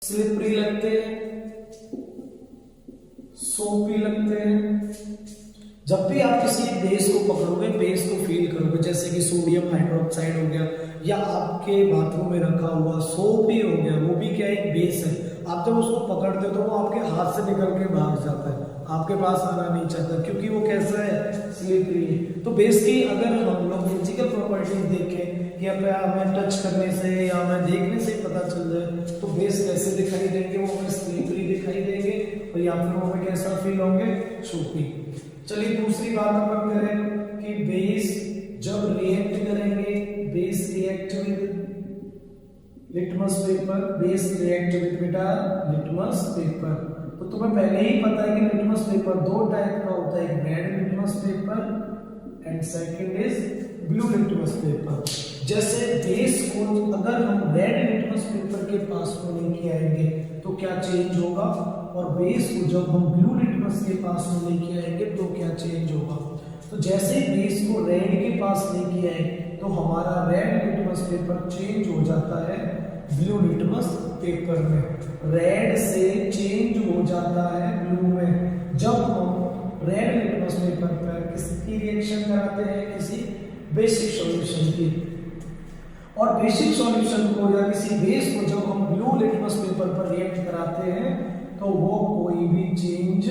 Slippery लगते हैं, सोपी लगते हैं। जब भी आप किसी बेस को पकड़ोगे, बेस को फील करोगे, जैसे कि सोडियम हाइड्रोक्साइड हो गया या आपके बाथरूम में रखा हुआ सोप ही हो गया, वो भी क्या एक बेस है। आप जब उसको पकड़ते हो तो वो आपके हाथ से निकल के भाग जाता है, आपके पास आना नहीं चाहता, क्योंकि वो कैसा है, स्लिपरी है। तो बेस की अगर हम लोग फिजिकल प्रॉपर्टीज देखें या फिर हमें टच करने से या हमें देखने से पता चल जाए, तो बेस कैसे दिखाई देंगे, वो हमें स्लिपरी दिखाई देंगे और या फिर वो हमें कैसा फील होंगे, सोपी। चलिए दूसरी बात अपन करें कि बेस जब रिएक्ट करेंगे, base react with litmus paper, base react with बेटा लिटमस पेपर। तो तुम्हें पहले ही पता है कि लिटमस पेपर दो टाइप का होता है, एक red litmus paper and second is blue litmus paper. जैसे बेस को अगर हम रेड लिटमस पेपर के पास में लेके आएंगे तो क्या चेंज होगा, और बेस को जब हम ब्लू लिटमस के पास में लेके आएंगे तो क्या चेंज होगा। तो जैसे बेस को रेड के पास लेके आए तो हमारा रेड लिटमस पेपर चेंज हो जाता है ब्लू लिटमस पेपर में, रेड से चेंज हो जाता है ब्लू में। जब हम रेड लिटमस पेपर पर किसकी रिएक्शन कराते हैं, किसी बेसिक सॉल्यूशन की, और बेसिक सॉल्यूशन को या किसी बेस को जब हम ब्लू लिटमस पेपर पर रिएक्ट कराते हैं तो वो कोई भी चेंज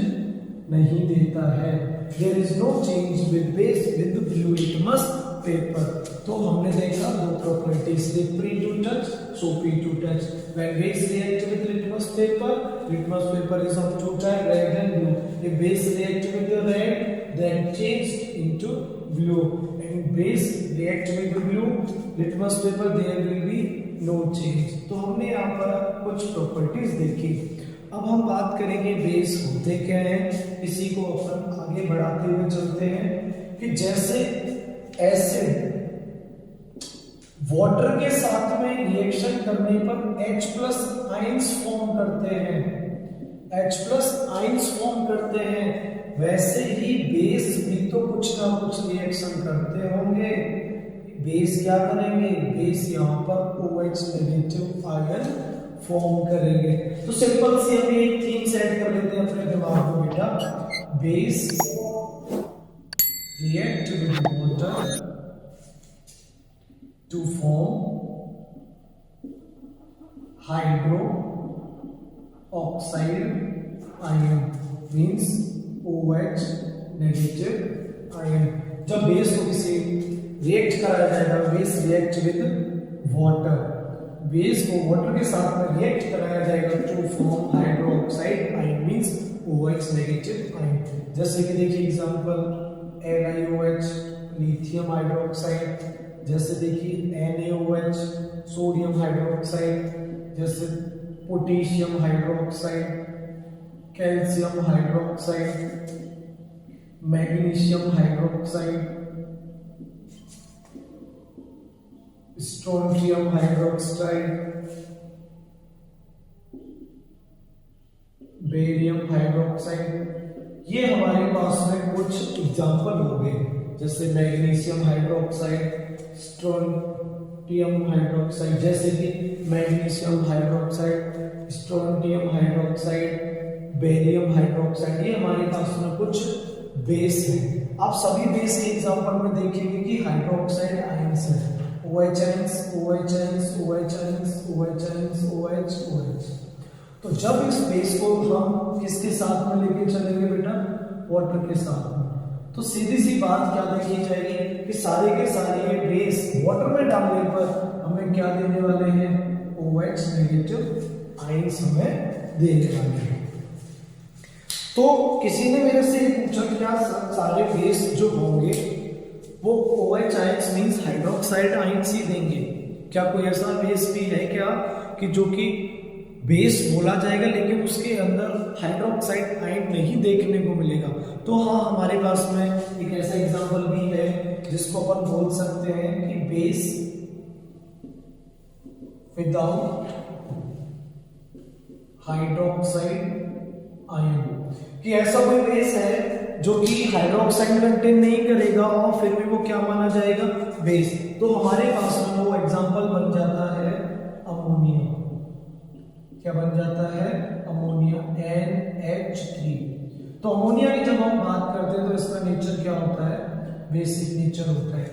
नहीं देता है। There is no change with base with blue litmus paper. तो हमने देखा दो properties, slippery to touch, soapy to touch. When base react with litmus paper is of two type, red and blue. If base react with red then changed into blue, and base react with blue litmus paper, there will be no change। तो हमने यहाँ पर कुछ properties देखी। अब हम बात करेंगे बेस होते क्या है, इसी को अपन आगे बढ़ाते हुए चलते हैं कि जैसे एसिड वाटर के साथ में रिएक्शन करने पर H+ आयंस फॉर्म करते हैं, H+ आयंस फॉर्म करते हैं, वैसे ही बेस भी तो कुछ ना कुछ रिएक्शन करते होंगे। बेस क्या करेंगे, बेस यहाँ पर OH नेगेटिव आयन फॉर्म करेंगे। तो सिंपल सी हम एक थीम सेट कर लेते हैं अपने दिमाग में बेटा, base react with water to form hydroxide ion, means OH negative ion. जब बेस को किसी रिएक्ट कराया जाएगा, base react with water, base को वाटर के साथ में रिएक्ट कराया जाएगा to form hydroxide ion, means OH negative ion. जैसे कि देखिए एग्जांपल NiOH लिथियम हाइड्रोक्साइड, जैसे देखिए NaOH सोडियम हाइड्रोक्साइड, जैसे potassium hydroxide, calcium hydroxide, magnesium hydroxide, strontium hydroxide, barium hydroxide. ये हमारे पास में कुछ एग्जांपल हो गए, जैसे मैग्नीशियम हाइड्रोक्साइड, स्ट्रोंटियम हाइड्रोक्साइड, जैसे कि magnesium hydroxide, strontium hydroxide, barium hydroxide. ये हमारे पास में कुछ बेस है। आप सभी बेस के एग्जांपल में देखेंगे कि हाइड्रोक्साइड आयंस है, OH ions, OH ions, OH ions, OH ions, OH, OH। तो जब इस बेस को हम किसके साथ में लेके चलेंगे बेटा, वाटर के साथ में, तो सीधी सी बात क्या देखी जाएगी कि सारे के सारे ये बेस वाटर में डालने पर हमें क्या देने वाले हैं, OH नेगेटिव आयंस हमें देने वाले हैं। तो किसी ने मेरे से पूछा क्या सारे बेस जो होंगे वो OH ions means hydroxide ions ही देंगे क्या, कोई ऐसा बेस भी है क्या कि जो कि बेस बोला जाएगा लेकिन उसके अंदर हाइड्रोक्साइड आयन नहीं देखने को मिलेगा। तो हाँ, हमारे पास में एक ऐसा एग्जांपल भी है जिसको अपन बोल सकते हैं कि बेस विदाउट हाइड्रोक्साइड आयन, कि ऐसा कोई बेस है जो कि हाइड्रोक्साइड कंटेन नहीं करेगा और फिर भी वो क्या माना जाएगा, बेस। तो हमारे पास में वो एग्जांपल बन जाता है अमोनिया। क्या बन जाता है, अमोनिया NH3। तो अमोनिया की जब हम बात करते हैं तो इसका नेचर क्या होता है, बेसिक नेचर होता है।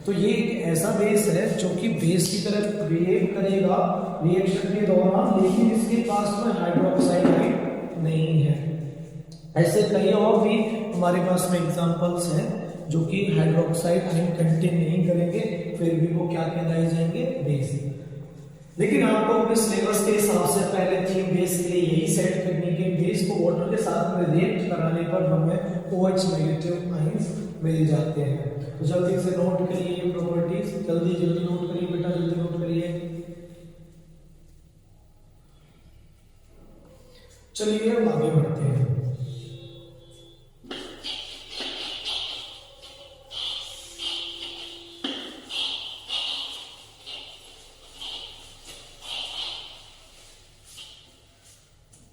तो ये एक ऐसा बेस है जो कि बेस की तरह बिहेव करेगा रिएक्शन के दौरान, लेकिन इसके पास में हाइड्रोक्साइड आयन नहीं है। ऐसे कई और भी हमारे पास में एग्जांपल्स हैं जो कि हाइड्रोक्साइड आयन कंटेन नहीं करेंगे, फिर भी वो क्या कहलाए जाएंगे, बेस। लेकिन आपको अपने सिलेबस के हिसाब से पहले 3 बेस के लिए यही सेट करनी है कि बेस को वाटर के साथ में रिएक्ट कराने पर हमें OH नेगेटिव आयंस मिल जाते हैं। तो जल्दी से नोट करिए ये प्रॉपर्टीज, जल्दी जल्दी नोट करिए बेटा, जल्दी नोट करिए। चलिए हम आगे बढ़ते हैं।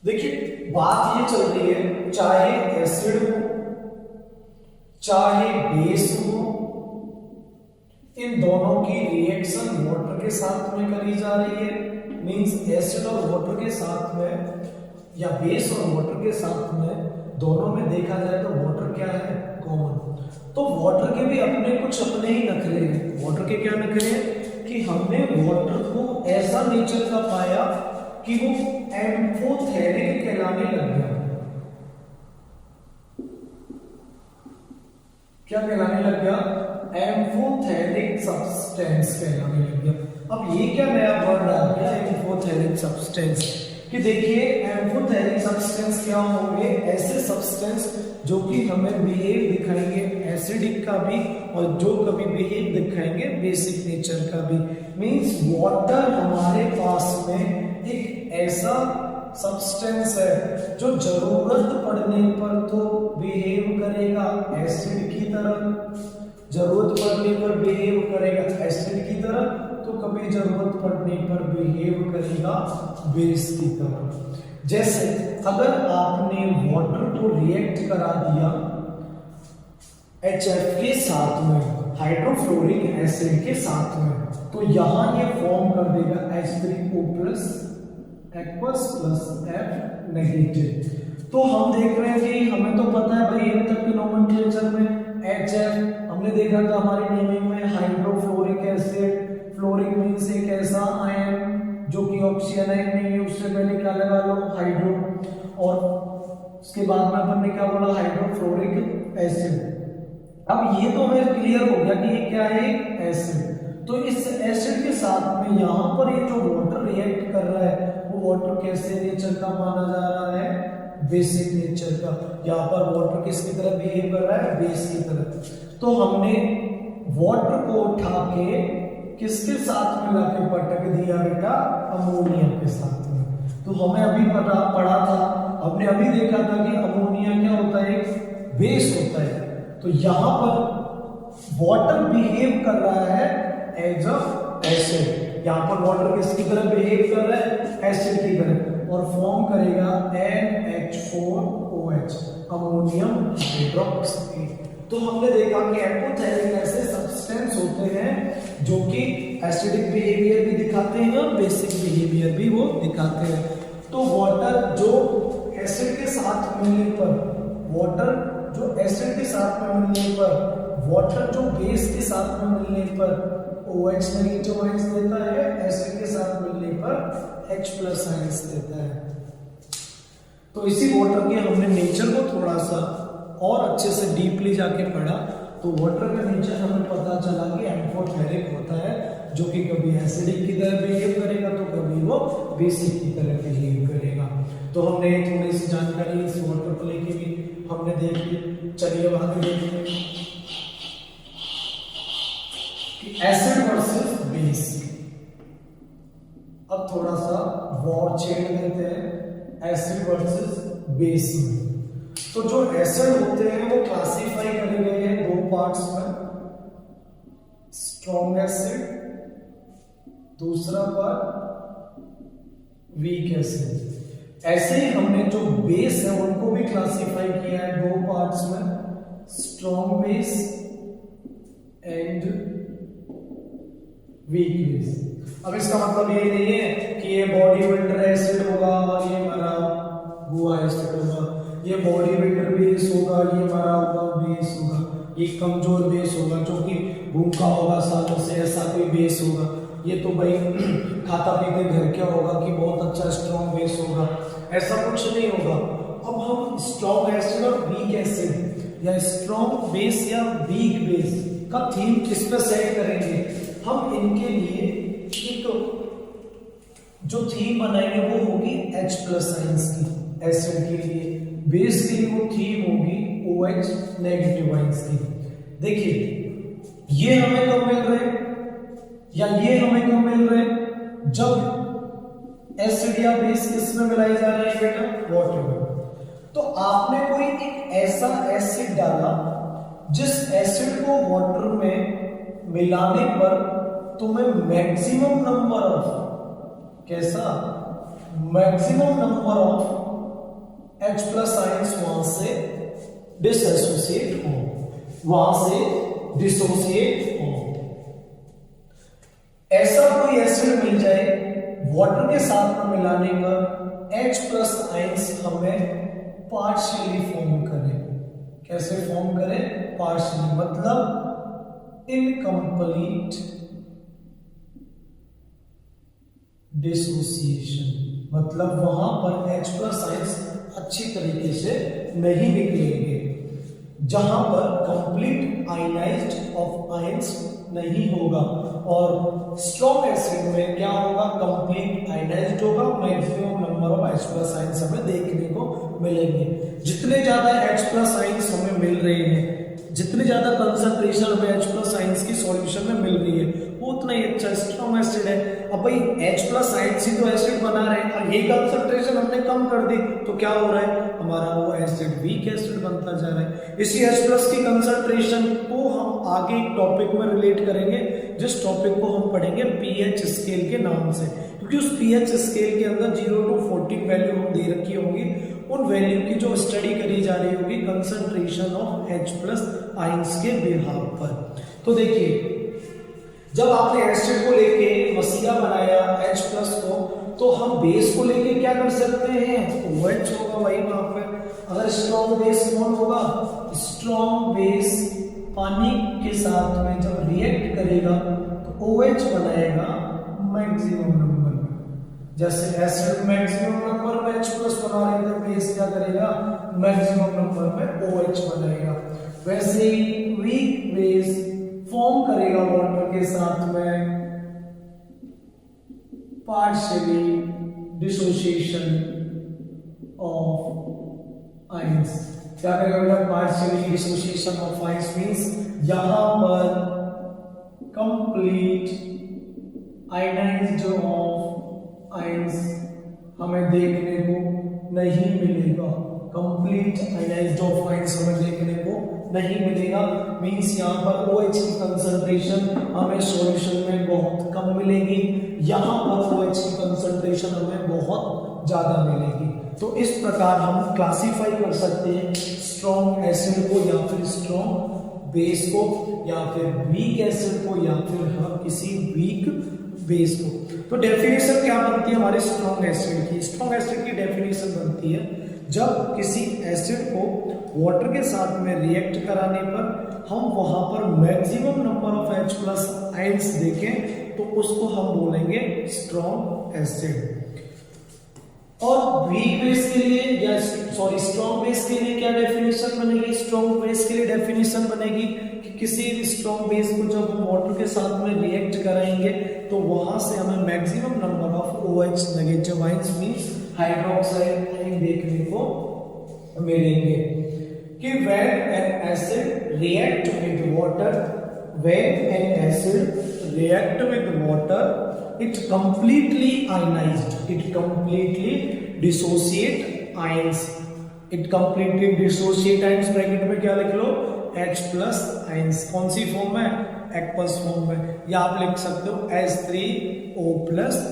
देखिए बात ये चल रही है, चाहे एसिड हो चाहे बेस हो, इन दोनों की रिएक्शन वाटर के साथ में करी जा रही है। मींस एसिड और वाटर के साथ में या बेस और वाटर के साथ में, दोनों में देखा जाए तो वाटर क्या है, कॉमन। तो वाटर के भी अपने कुछ अपने ही नखरे हैं। वाटर के क्या नखरे हैं कि हमने वाटर को ऐसा नेचर का पाया कि वो एम्फोथेरिक कहलाने लग गया। क्या कहलाने लग गया, एम्फोथेरिक सब्सटेंस कहलाने लग गया। अब ये क्या नया वर्ड आ गया, एम्फोथेरिक सब्सटेंस, कि देखिए एम्फोथेरिक सब्सटेंस क्या होंगे, ऐसे सब्सटेंस जो कि हमें बिहेव दिखाएंगे एसिडिक का भी और जो कभी बिहेव दिखाएंगे बेसिक नेचर का भी। मींस वाटर हमारे पास में एक ऐसा सब्सटेंस है जो जरूरत पड़ने पर तो बिहेव करेगा एसिड की तरह, जरूरत पड़ने पर बिहेव करेगा एसिड की तरह, तो कभी जरूरत पड़ने पर बिहेव करेगा बेस की तरह। जैसे अगर आपने वाटर को रिएक्ट करा दिया HF के साथ में, हाइड्रोफ्लोरिक एसिड के साथ में, तो यहां ये फॉर्म कर देगा H3O+ aqueous plus F negative. तो हम देख रहे हैं कि हमें तो पता है भाई अब तक के नोमेनक्लेचर में HF हमने देखा था हमारी नेमिंग में, हाइड्रोफ्लोरिक एसिड, फ्लोरिक मींस एक ऐसा आयन जो कि ऑक्सीजन आयन नहीं है, उससे पहले क्या लगा लो हाइड्रो, और उसके बाद में अपन ने क्या बोला हाइड्रोफ्लोरिक एसिड। अब ये तो हमें क्लियर हो गया कि ये क्या है, एसिड। तो इस एसिड के साथ में यहां पर ये जो वाटर रिएक्ट कर रहा है वो वाटर कैसे नेचर का माना जा रहा है, बेसिक नेचर का। यहाँ पर वाटर किसकी तरह बिहेव कर रहा है, बेस की तरह। तो हमने वाटर को उठा के किसके साथ में लाके पटक दिया बेटा, अमोनिया के साथ में। तो हमें अभी पढ़ा था, हमने अभी देखा था कि अमोनिया क्या होता है, बेस होता है। तो यहां पर वाटर बिहेव कर रहा है एज अ एसिड, यहां पर वाटर किसकी तरह बिहेव कर रहा है, एसिड की तरह, और फॉर्म करेगा NH4OH, अमोनियम हाइड्रोक्साइड। तो हमने देखा कि एम्फोथेरिक ऐसे सब्सटेंस होते हैं जो कि एसिडिक बिहेवियर भी दिखाते हैं और बेसिक बिहेवियर भी वो दिखाते हैं। तो वाटर जो एसिड के साथ मिलने पर, वाटर जो एसिड के साथ में मिलने पर, वाटर जो बेस के साथ में मिलने पर OH नेगेटिव आयंस देता है, एसिड के साथ मिलने पर H+ आयंस देता है। तो इसी वाटर के हमने नेचर को थोड़ा सा और अच्छे से डीपली जाके पढ़ा, तो वाटर का नेचर हमें पता चला कि एम्फोथेरिक होता है जो कि कभी एसिडिक की तरह बिहेव करेगा तो कभी वो बेसिक की तरह बिहेव करेगा। तो हमने थोड़ी सी जानकारी इस वाटर को लेके भी हमने देख ली। चलिए अब आगे देखते हैं कि एसिड वर्सेस बेस। अब थोड़ा सा वॉर छेड़ देते हैं एसिड वर्सेस बेस में। तो जो एसिड होते हैं वो क्लासिफाई करे गए हैं 2 पार्ट्स में, स्ट्रॉन्ग एसिड, दूसरा पार्ट वीक एसिड। ऐसे ही हमने जो बेस है उनको भी क्लासिफाई किया है 2 पार्ट्स में, strong base and weak base. अब इसका मतलब ये नहीं है कि ये बॉडी बिल्डर एसिड होगा और ये मरा हुआ एसिड होगा, ये बॉडी बिल्डर बेस होगा, ये मरा हुआ बेस होगा, ये कमजोर बेस होगा जो कि भूखा होगा सालों से, ऐसा कोई बेस होगा। ये तो भाई खाता पीते घर क्या होगा कि बहुत अच्छा स्ट्रॉन्ग बेस होगा, ऐसा कुछ नहीं होगा। अब हम स्ट्रॉन्ग एसिड और वीक एसिड या स्ट्रॉन्ग बेस या वीक बेस का थीम किस पे सेट करेंगे? हम इनके लिए एक जो थीम बनाएंगे वो होगी H प्लस आइंस की। एसिड के लिए, बेस के लिए वो थीम होगी OH नेगेटिव आइंस की। देखिए ये हमें कब मिल रहे या ये हमें कब मिल रहे? जब एसिड या बेस किसमें मिलाए जा रहे हैं बेटा? वाटर में। तो आपने कोई एक ऐसा एसिड डाला जिस एसिड को वाटर में मिलाने पर तुम्हें मैक्सिमम नंबर ऑफ, कैसा maximum number of H plus ions वहां से डिसोसिएट हो, वहां से डिसोसिएट हो। ऐसा कोई एसिड मिल जाए वाटर के साथ में मिलाने पर H प्लस आइंस हमें पार्शियली फॉर्म करे। कैसे फॉर्म करे? पार्शियली, मतलब इनकम्प्लीट डिसोसिएशन, मतलब वहां पर H प्लस आइंस अच्छी तरीके से नहीं निकलेंगे। जहां पर कंप्लीट आयनाइज्ड ऑफ आयंस नहीं होगा। और स्ट्रॉन्ग एसिड में क्या होगा? कंप्लीट आयनाइज्ड होगा, maximum number of H plus ions हमें देखने को मिलेंगे। जितने ज्यादा H प्लस आयंस हमें मिल रहे हैं, जितनी ज्यादा कंसंट्रेशन हमें H प्लस आयंस की सॉल्यूशन में मिल रही है, वो उतना ही अच्छा स्ट्रॉन्ग एसिड है। अब भाई H प्लस आयंस ही तो एसिड बना रहे हैं और ये कंसंट्रेशन हमने कम कर दी तो क्या हो रहा है? हमारा वो एसिड वीक एसिड बनता जा रहा है। इसी H प्लस की कंसंट्रेशन को हम आगे एक टॉपिक में रिलेट करेंगे, जिस टॉपिक को हम पढ़ेंगे पीएच स्केल के नाम से, क्योंकि उस पीएच स्केल के अंदर 0 to 14 वैल्यू हम दे रखी होंगी। उन वैल्यू की जो स्टडी करी जा रही होगी concentration of H plus ions के बिहाव पर। तो देखिए जब आपने एसिड को लेके मसीहा बनाया H प्लस को, तो हम बेस को लेके क्या कर सकते हैं? OH होगा वही वहां पे। अगर स्ट्रॉन्ग बेस कौन होगा? स्ट्रॉन्ग बेस पानी के साथ में जब रिएक्ट करेगा तो OH बनाएगा मैक्सिमम नंबर। जैसे एसिड मैक्सिमम नंबर पे H प्लस बना रहे थे, बेस क्या करेगा? मैक्सिमम नंबर पे OH बनाएगा। वैसे ही वीक बेस फॉर्म करेगा वाटर के साथ में पार्शियली डिसोसिएशन ऑफ आयंस। क्या करेगा बेटा? Partially dissociation of ions means यहां पर कंप्लीट आयनाइज्ड ऑफ आयंस हमें देखने को नहीं मिलेगा। कंप्लीट आयनाइज्ड ऑफ आयंस हमें देखने को नहीं मिलेगा। मींस यहाँ पर OH की कंसंट्रेशन हमें सॉल्यूशन में बहुत कम मिलेगी, यहाँ पर OH की कंसंट्रेशन हमें बहुत ज्यादा मिलेगी। तो इस प्रकार हम क्लासिफाई कर सकते हैं स्ट्रॉन्ग एसिड को या फिर स्ट्रॉन्ग बेस को, या फिर वीक एसिड को, या फिर हम किसी वीक बेस को। तो डेफिनेशन क्या बनती है हमारे स्ट्रॉन्ग एसिड की? स्ट्रॉन्ग एसिड की डेफिनेशन बनती है जब किसी एसिड को वाटर के साथ में रिएक्ट कराने पर हम वहां पर maximum number of H plus ions देखें तो उसको हम बोलेंगे स्ट्रॉन्ग एसिड। और वीक बेस के लिए या स्ट्रॉन्ग बेस के लिए क्या डेफिनेशन बनेगी? स्ट्रॉन्ग बेस के लिए डेफिनेशन बनेगी कि किसी भी स्ट्रॉन्ग बेस को जब हम वाटर के साथ में रिएक्ट कराएंगे तो वहां से हमें maximum number of OH negative ions means hydroxide ion देखने को मिलेंगे। कि when an acid react with water, when an acid react with water, it completely ionized, it completely dissociate ions, it completely dissociate ions। Bracket में क्या लिख लो? H plus ions. कौन सी form में? Aqueous form में। या आप लिख सकते हो H3O plus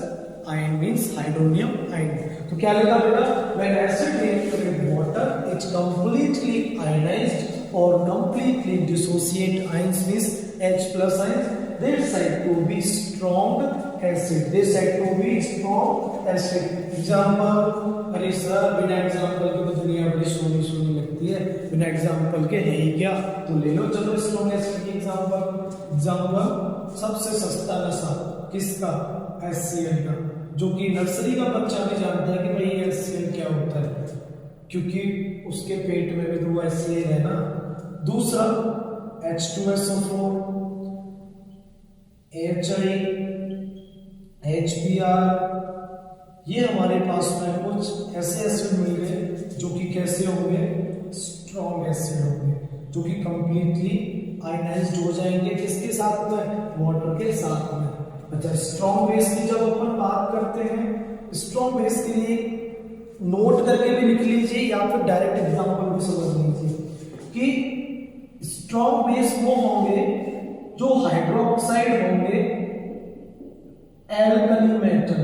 ion means hydronium ion. तो क्या लिखा बेटा? When acid react with water, it completely ionized or completely dissociate ions means H plus ions. That side to be strong acid, they said to be strong acid. Example, अरे sir बिना example के तो दुनिया बड़ी सोनी सोनी लगती है, बिना example के है ही क्या, तो ले लो चलो स्ट्रॉन्ग एसिड की एग्जांपल। एग्जांपल सबसे सस्ता नशा किसका, HCl का, जो कि नर्सरी का बच्चा भी जानता है कि भाई HCl क्या होता है, क्योंकि उसके पेट में भी तो HCl है ना। दूसरा H2SO4, HI, HBr, ये हमारे पास में कुछ ऐसे एसिड मिल गए जो कि कैसे होंगे, स्ट्रॉन्ग एसिड होंगे, जो कि कंप्लीटली आयनाइज्ड हो जाएंगे किसके साथ में, वाटर के साथ में। अच्छा, स्ट्रॉन्ग बेस की जब अपन बात करते हैं, स्ट्रॉन्ग बेस के लिए नोट करके भी लिख लीजिए या फिर डायरेक्ट एग्जांपल भी समझ लीजिए कि स्ट्रॉन्ग बेस वो होंगे जो हाइड्रोक्साइड होंगे एल्कली मेटल।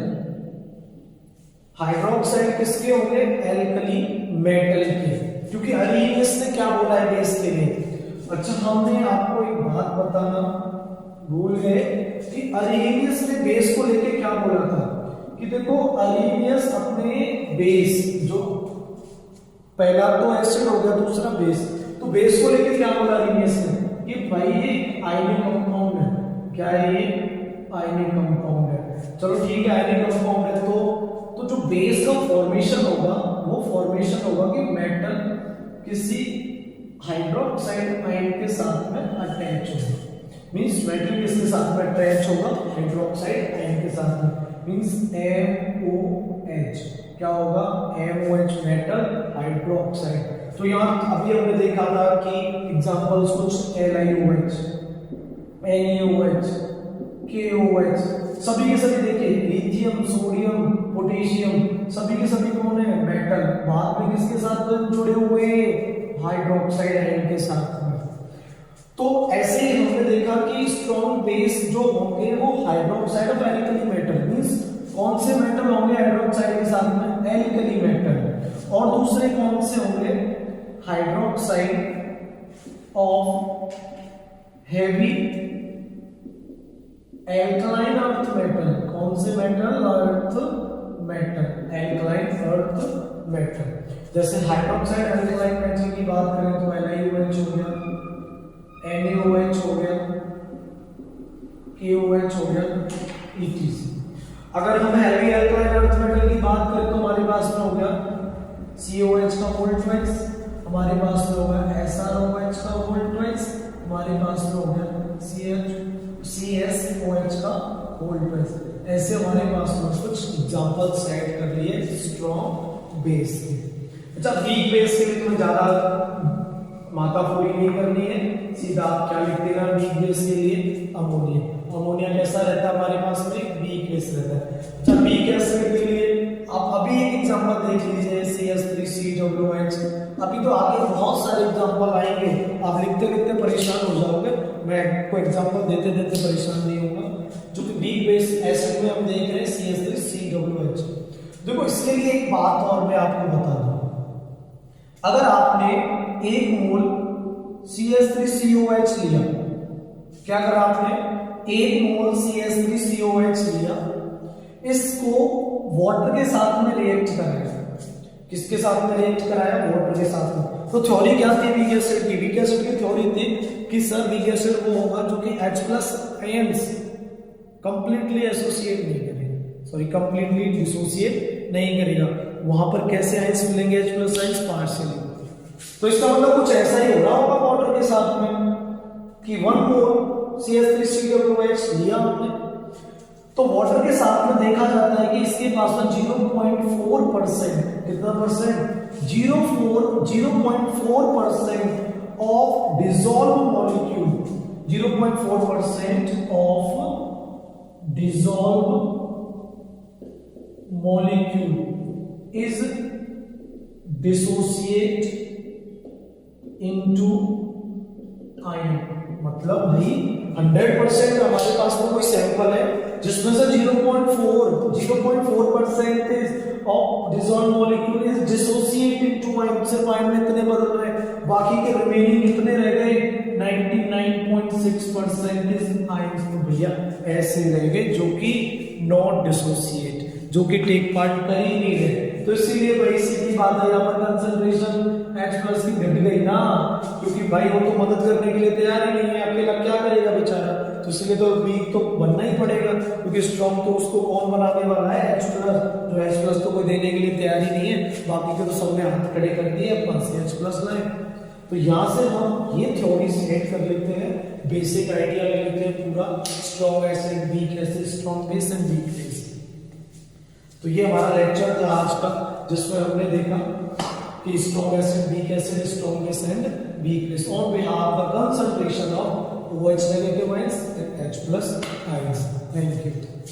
हाइड्रोक्साइड किसके होंगे, एल्कली मेटल के, क्योंकि अरेनियस ने क्या बोला है बेस के लिए। अच्छा, हमने आपको एक बात बताना भूल गए कि अरेनियस ने बेस को लेके क्या बोला था, कि देखो अरेनियस अपने बेस, जो पहला तो एसिड हो गया, दूसरा बेस, तो बेस को लेके क्या बोला अरेनियस ने कि भाई ये आयनिक कंपाउंड है। क्या है ये, आयनिक कंपाउंड है। चलो ठीक है, आयनिक कंपाउंड है तो जो बेस का फॉर्मेशन होगा वो फॉर्मेशन होगा कि मेटल किसी हाइड्रोक्साइड आयन के साथ में अटैच होगा। मींस मेटल किसके साथ में अटैच होगा, हाइड्रोक्साइड आयन के साथ में, मींस MOH क्या होगा, MOH मेटल हाइड्रोक्साइड। तो यहाँ अभी हमने देखा था कि एग्जांपल्स कुछ LiOH, NaOH, KOH, सभी के सभी देखिए, लिथियम, सोडियम, पोटेशियम, सभी के सभी कौन है, मेटल। बाद में किसके साथ जुड़े हुए, हाइड्रोक्साइड आयन के साथ में। तो ऐसे ही हमने देखा कि स्ट्रॉन्ग बेस जो होंगे वो hydroxide of alkali metal, means कौन से मेटल होंगे हाइड्रोक्साइड के साथ में, एल्कली मेटल। और दूसरे कौन से होंगे, hydroxide of heavy alkaline earth metal. कौन से metal, earth metal, alkaline earth metal. जैसे हाइड्रोक्साइड एल्कलाइन मेटल की बात करें तो LiOH हो गया, NaOH हो गया, KOH हो गया, etc। अगर हम हैवी एल्कलाइन अर्थ मेटल की बात करें तो हमारे पास में हो गया COH का होल ट्वाइस, हमारे पास में होगा SROH का होल ट्वाइस, हमारे पास में हो गया CSOH का होल ट्वाइस। ऐसे हमारे पास में कुछ एग्जांपल्स ऐड कर लिए स्ट्रॉन्ग बेस के। अच्छा, वीक बेस के लिए तुम्हें ज्यादा माथाफोड़ी नहीं करनी है, सीधा आप क्या लिख देना वीक बेस के लिए, अमोनिया। अमोनिया कैसा रहता है हमारे पास में, वीक बेस रहता है। अच्छा, वीक एसिड के लिए आप अभी एक एग्जांपल देख लीजिए, CH3COOH। अभी तो आगे बहुत सारे एग्जांपल आएंगे, आप लिखते लिखते परेशान हो जाओगे, मैं कोई एग्जांपल देते देते परेशान नहीं होगा। जो कि वीक बेस एसिड में हम देख रहे हैं CH3COOH। देखो, इसके लिए एक बात और मैं आपको बता दूं, अगर आपने एक मोल CH3COH लिया, क्या करा आपने, एक मोल CH3COH लिया, इसको वाटर के साथ में रिएक्ट कराया। किसके साथ में रिएक्ट कराया, वाटर के साथ में। तो थ्योरी क्या थी वीक एसिड की, वीक एसिड की थ्योरी थी कि सर वीक एसिड वो होगा जो कि H+ आयंस कंप्लीटली एसोसिएट नहीं करेगा, सॉरी कंप्लीटली डिसोसिएट नहीं करेगा। वहां पर कैसे आयंस मिलेंगे, H+ आयंस पार्शियली। तो इसका मतलब कुछ ऐसा ही हो रहा होगा वाटर के साथ में कि 1 मोल CH3COOH लिया हमने, तो वाटर के साथ में देखा जाता है कि इसके पास में 0.4%, कितना percent, 0.4% of dissolve molecule, 0.4% of dissolve molecule is dissociate into ion. मतलब भाई 100% हमारे पास में कोई सैंपल है जिसमें से 0.4% of dissolve molecule is dissociate into ion. सिर्फ आयन में इतने बदल रहे हैं, बाकी के रिमेनिंग कितने रह गए, 99.6% इज आयंस, तो भैया ऐसे रहेंगे जो कि नॉट डिसोसिएट, जो कि टेक पार्ट कर ही नहीं रहे। तो इसीलिए भाई सीधी बात है, यहाँ पर कंसंट्रेशन H+ की घट गई ना, क्योंकि भाई वो तो मदद करने के लिए तैयार ही नहीं है, अकेला क्या करेगा बेचारा। तो इसलिए तो वीक तो बनना ही पड़ेगा, क्योंकि स्ट्रॉन्ग तो उसको कौन बनाने वाला है, H+। जो H+ तो कोई देने के लिए तैयार ही नहीं है, बाकी के तो सबने हाथ खड़े कर दिए अपना से H+ लाए। तो यहाँ से हम ये थ्योरी सेट कर लेते हैं, बेसिक आइडिया ले लेते हैं पूरा, strong acid, weak acid, strong base and weak base. तो ये हमारा लेक्चर था आज का, जिसमें हमने देखा कि strong acid, weak acid, strong base and weak base on behalf the concentration of OH- ions and H+ ions. Thank you.